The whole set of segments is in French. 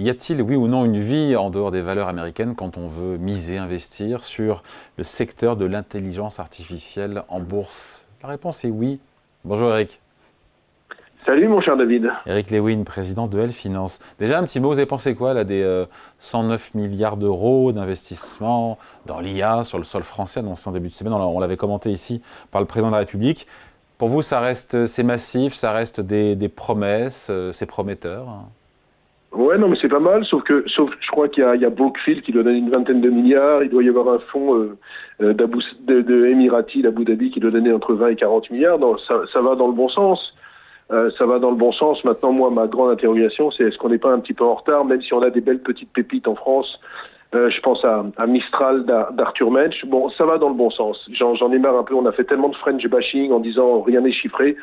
y a-t-il, oui ou non, une vie en dehors des valeurs américaines quand on veut miser, investir sur le secteur de l'intelligence artificielle en bourse? La réponse est oui. Bonjour Eric. Salut mon cher David. Eric Lewin, président de L Finance. Déjà un petit mot, vous avez pensé quoi là des 109 milliards d'euros d'investissement dans l'IA sur le sol français annoncé en début de semaine, on l'avait commenté ici par le président de la République. Pour vous, c'est massif, ça reste des promesses, c'est prometteur? Ouais, non, mais c'est pas mal, sauf je crois qu'il y a Brookfield qui doit donner une vingtaine de milliards, il doit y avoir un fonds de Emirati, d'Abu Dhabi, qui doit donner entre 20 et 40 milliards. Non, ça va dans le bon sens. Ça va dans le bon sens. Maintenant, moi, ma grande interrogation, c'est est-ce qu'on n'est pas un petit peu en retard, même si on a des belles petites pépites en France. Je pense à Mistral d'Arthur Mensch. Bon, ça va dans le bon sens. J'en ai marre un peu. On a fait tellement de French bashing en disant rien n'est chiffré.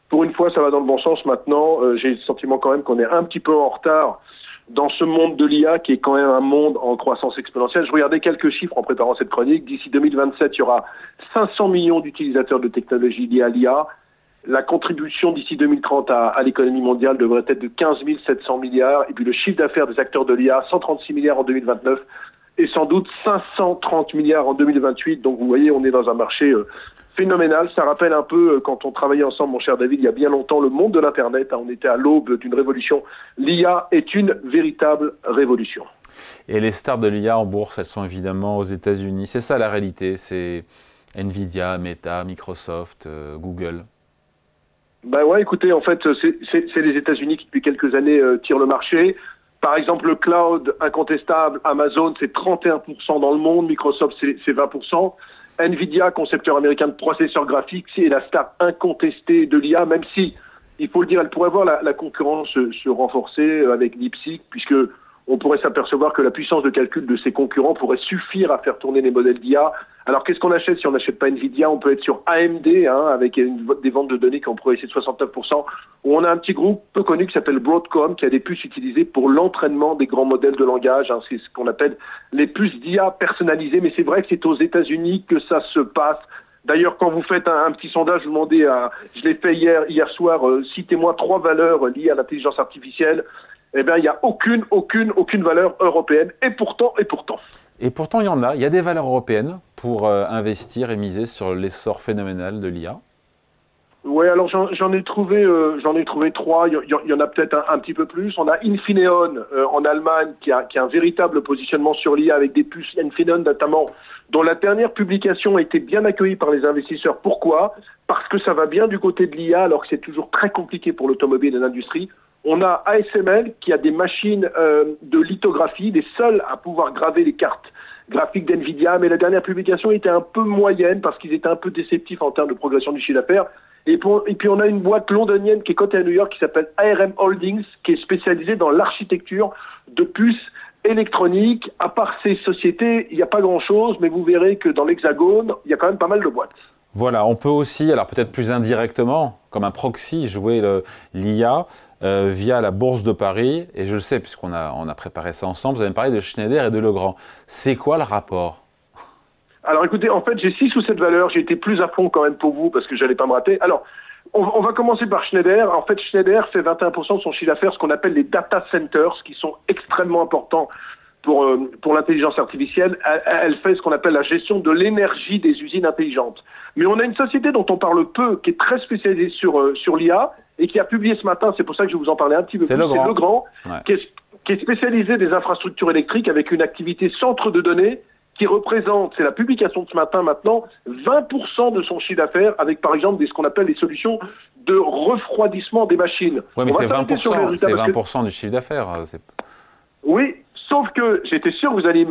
Pour une fois, ça va dans le bon sens. Maintenant, j'ai le sentiment quand même qu'on est un petit peu en retard dans ce monde de l'IA qui est quand même un monde en croissance exponentielle. Je regardais quelques chiffres en préparant cette chronique. D'ici 2027, il y aura 500 millions d'utilisateurs de technologies liées à l'IA. La contribution d'ici 2030 à l'économie mondiale devrait être de 15 700 milliards. Et puis le chiffre d'affaires des acteurs de l'IA, 136 milliards en 2029 et sans doute 530 milliards en 2028. Donc vous voyez, on est dans un marché phénoménal. Ça rappelle un peu quand on travaillait ensemble, mon cher David, il y a bien longtemps, le monde de l'Internet. On était à l'aube d'une révolution. L'IA est une véritable révolution. Et les stars de l'IA en bourse, elles sont évidemment aux États-Unis. C'est ça la réalité. C'est Nvidia, Meta, Microsoft, Google. Ben ouais, écoutez, en fait, c'est les États-Unis qui depuis quelques années tirent le marché. Par exemple, le cloud incontestable, Amazon, c'est 31% dans le monde, Microsoft, c'est 20%. Nvidia, concepteur américain de processeurs graphiques, c'est la star incontestée de l'IA, même si, il faut le dire, elle pourrait voir la concurrence se renforcer avec DeepSeek, puisque on pourrait s'apercevoir que la puissance de calcul de ses concurrents pourrait suffire à faire tourner les modèles d'IA. Alors qu'est-ce qu'on achète si on n'achète pas Nvidia? On peut être sur AMD, avec des ventes de données qui ont progressé de 69%, où on a un petit groupe peu connu qui s'appelle Broadcom, qui a des puces utilisées pour l'entraînement des grands modèles de langage. C'est ce qu'on appelle les puces d'IA personnalisées, mais c'est vrai que c'est aux États-Unis que ça se passe. D'ailleurs, quand vous faites un petit sondage, vous demandez je l'ai fait hier soir, citez-moi 3 valeurs liées à l'intelligence artificielle. Eh bien, il n'y a aucune valeur européenne. Et pourtant. Et pourtant, il y en a. Il y a des valeurs européennes pour investir et miser sur l'essor phénoménal de l'IA. Oui, alors j'en ai trouvé 3. Il y en a peut-être un petit peu plus. On a Infineon en Allemagne qui a un véritable positionnement sur l'IA avec des puces Infineon notamment, dont la dernière publication a été bien accueillie par les investisseurs. Pourquoi? Parce que ça va bien du côté de l'IA alors que c'est toujours très compliqué pour l'automobile et l'industrie. On a ASML qui a des machines de lithographie, les seuls à pouvoir graver les cartes graphiques d'NVIDIA, mais la dernière publication était un peu moyenne parce qu'ils étaient un peu déceptifs en termes de progression du chiffre d'affaires. Et puis on a une boîte londonienne qui est cotée à New York qui s'appelle ARM Holdings, qui est spécialisée dans l'architecture de puces électroniques. À part ces sociétés, il n'y a pas grand-chose, mais vous verrez que dans l'Hexagone, il y a quand même pas mal de boîtes. Voilà, on peut aussi, alors peut-être plus indirectement, comme un proxy, jouer l'IA via la Bourse de Paris. Et je le sais, puisqu'on a préparé ça ensemble, vous avez parlé de Schneider et de Legrand. C'est quoi le rapport? Alors écoutez, en fait, j'ai 6 ou 7 valeurs. J'ai été plus à fond quand même pour vous parce que j'allais pas me rater. Alors, on va commencer par Schneider. En fait, Schneider fait 21% de son chiffre d'affaires, ce qu'on appelle les data centers, qui sont extrêmement importants pour l'intelligence artificielle. Elle fait ce qu'on appelle la gestion de l'énergie des usines intelligentes. Mais on a une société dont on parle peu, qui est très spécialisée sur l'IA et qui a publié ce matin, c'est pour ça que je vais vous en parler un petit peu plus, c'est Legrand, ouais, qui est spécialisé des infrastructures électriques avec une activité centre de données qui représente, c'est la publication de ce matin maintenant, 20% de son chiffre d'affaires avec par exemple ce qu'on appelle les solutions de refroidissement des machines. Oui, mais c'est 20% du chiffre d'affaires. Oui, sauf que j'étais sûr que vous alliez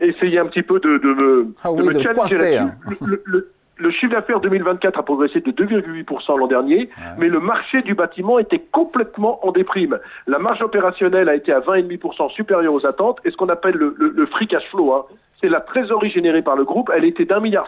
essayer un petit peu de me challenger là-dessus. Le chiffre d'affaires 2024 a progressé de 2,8% l'an dernier, ouais, mais le marché du bâtiment était complètement en déprime. La marge opérationnelle a été à 20,5% supérieure aux attentes, et ce qu'on appelle le free cash flow, c'est la trésorerie générée par le groupe, elle était d'1,3 milliard.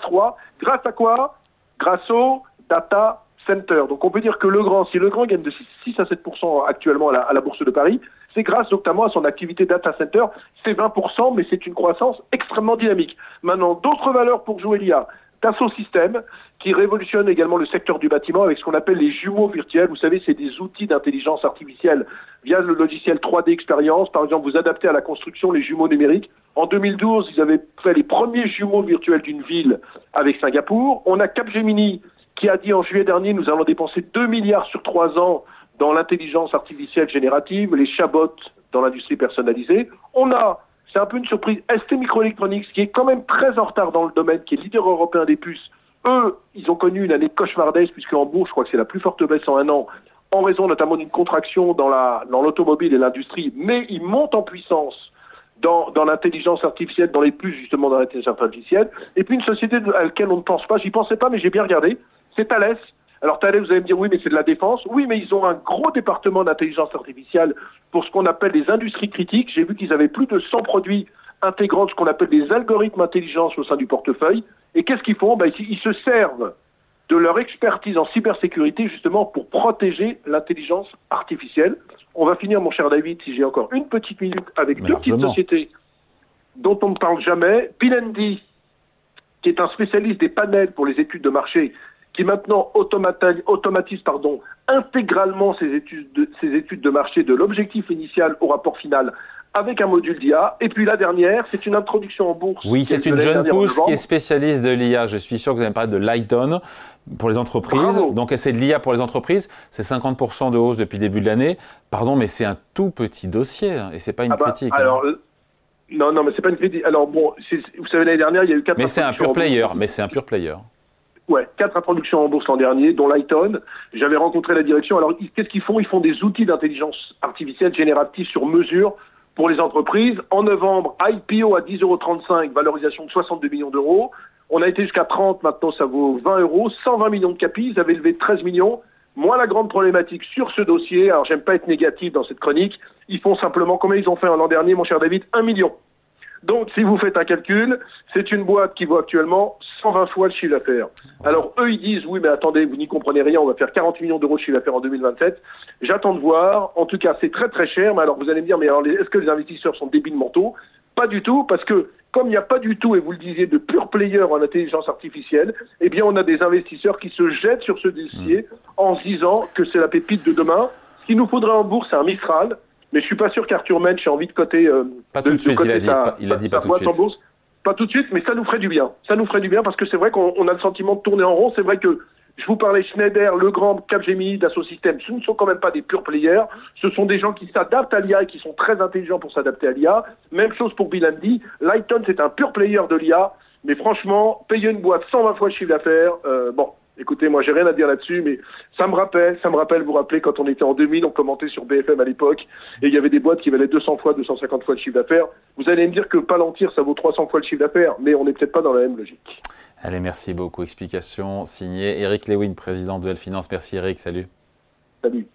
Grâce à quoi? Grâce au data center. Donc on peut dire que si Legrand gagne de 6 à 7% actuellement à la Bourse de Paris, c'est grâce notamment à son activité data center. C'est 20%, mais c'est une croissance extrêmement dynamique. Maintenant, d'autres valeurs pour jouer l'IA. Dassault Systèmes, qui révolutionne également le secteur du bâtiment avec ce qu'on appelle les jumeaux virtuels. Vous savez, c'est des outils d'intelligence artificielle via le logiciel 3D Experience. Par exemple, vous adaptez à la construction les jumeaux numériques. En 2012, ils avaient fait les premiers jumeaux virtuels d'une ville avec Singapour. On a Capgemini qui a dit en juillet dernier, nous allons dépenser 2 milliards sur 3 ans dans l'intelligence artificielle générative, les chatbots dans l'industrie personnalisée. On a, c'est un peu une surprise, ST Microelectronics, qui est quand même très en retard dans le domaine, qui est leader européen des puces. Eux, ils ont connu une année cauchemardesque, puisqu'en bourse, je crois que c'est la plus forte baisse en un an, en raison notamment d'une contraction dans l'automobile et l'industrie, mais ils montent en puissance dans l'intelligence artificielle, dans les puces, justement, dans l'intelligence artificielle. Et puis une société à laquelle on ne pense pas, j'y pensais pas, mais j'ai bien regardé, c'est Thales. Alors Thales, vous allez me dire, oui, mais c'est de la défense. Oui, mais ils ont un gros département d'intelligence artificielle pour ce qu'on appelle les industries critiques. J'ai vu qu'ils avaient plus de 100 produits intégrant ce qu'on appelle des algorithmes intelligence au sein du portefeuille. Et qu'est-ce qu'ils font? Ils se servent de leur expertise en cybersécurité justement pour protéger l'intelligence artificielle. On va finir, mon cher David, si j'ai encore une petite minute, avec deux petites sociétés dont on ne parle jamais. Bilendi, qui est un spécialiste des panels pour les études de marché, qui maintenant automatise intégralement ces études de marché de l'objectif initial au rapport final avec un module d'IA. Et puis la dernière, c'est une introduction en bourse. Oui, c'est une jeune pousse qui est spécialiste de l'IA. Je suis sûr que vous allez me parler de Lighton pour les entreprises. Bravo. Donc c'est de l'IA pour les entreprises. C'est 50% de hausse depuis le début de l'année. Pardon, mais c'est un tout petit dossier hein, et c'est pas une critique. Alors, non, mais c'est pas une critique. Alors bon, vous savez, l'année dernière, il y a eu 4 Mais c'est un pur player. Mais c'est un pur player. Ouais, 4 introductions en bourse l'an dernier, dont Lighton. J'avais rencontré la direction. Alors, qu'est-ce qu'ils font? Ils font des outils d'intelligence artificielle générative sur mesure pour les entreprises. En novembre, IPO à 10,35 €, valorisation de 62 millions d'euros. On a été jusqu'à 30, maintenant ça vaut 20 €, 120 millions de capis. Ils avaient levé 13 millions. Moi, la grande problématique sur ce dossier, alors j'aime pas être négatif dans cette chronique, ils font simplement, combien ils ont fait l'an dernier, mon cher David? 1 million. Donc, si vous faites un calcul, c'est une boîte qui vaut actuellement 120 fois le chiffre d'affaires. Alors, eux, ils disent, oui, mais attendez, vous n'y comprenez rien, on va faire 40 millions d'euros de chiffre d'affaires en 2027. J'attends de voir. En tout cas, c'est très, très cher. Mais alors, vous allez me dire, mais alors, est-ce que les investisseurs sont débiles mentaux? Pas du tout, parce que, comme il n'y a pas du tout, et vous le disiez, de pure player en intelligence artificielle, eh bien, on a des investisseurs qui se jettent sur ce dossier en se disant que c'est la pépite de demain. Ce qu'il nous faudrait en bourse, c'est un Mistral. Mais je suis pas sûr qu'Arthur Mensch ait envie de coter. Pas tout de suite, il a dit pas tout de suite. Pas tout de suite, mais ça nous ferait du bien. Ça nous ferait du bien parce que c'est vrai qu'on a le sentiment de tourner en rond. C'est vrai que je vous parlais Schneider, Legrand, Capgemini, Dassault Systèmes. Ce ne sont quand même pas des purs players. Ce sont des gens qui s'adaptent à l'IA et qui sont très intelligents pour s'adapter à l'IA. Même chose pour Bilendi. Lighton, c'est un pur player de l'IA. Mais franchement, payer une boîte 120 fois le chiffre d'affaires, bon. Écoutez, moi, j'ai rien à dire là-dessus, mais ça me rappelle, vous rappelez, quand on était en 2000, on commentait sur BFM à l'époque, et il y avait des boîtes qui valaient 200 fois, 250 fois le chiffre d'affaires. Vous allez me dire que Palantir, ça vaut 300 fois le chiffre d'affaires, mais on n'est peut-être pas dans la même logique. Allez, merci beaucoup. Explication signée Eric Lewin, président de L Finance. Merci Eric, salut. Salut.